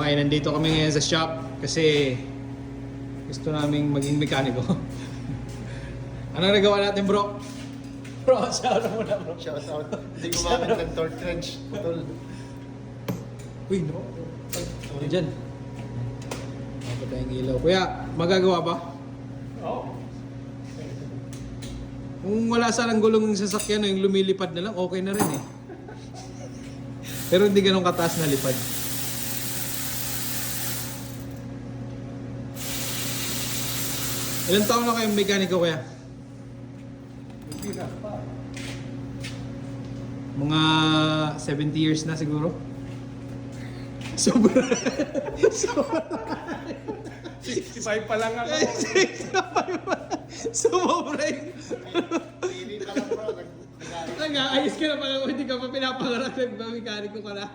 Okay, nandito kami ngayon sa shop kasi gusto naming maging mekaniko. Anong nagawa natin, bro? Bro, shout out muna, bro. Shout out. Hindi gumamit ng torque wrench. Putol. Uy, no. Ay, dyan. Dapat tayong ilaw. Kuya, magagawa ba? Oo. Kung wala sanang gulong ng sasakyan, yung lumilipad na lang, okay na rin eh. Pero hindi ganun kataas na lipad. Ilang taon na kayong mekaniko, kuya? Hindi na pa. Mga 70 years na siguro? Sobra. Sobra. 65 pa lang ako. Sobra yun. Hindi ka lang bro. Nag-aayos ka na pala kung hindi ka pa pinapangarap. Nagmamekaniko ka na.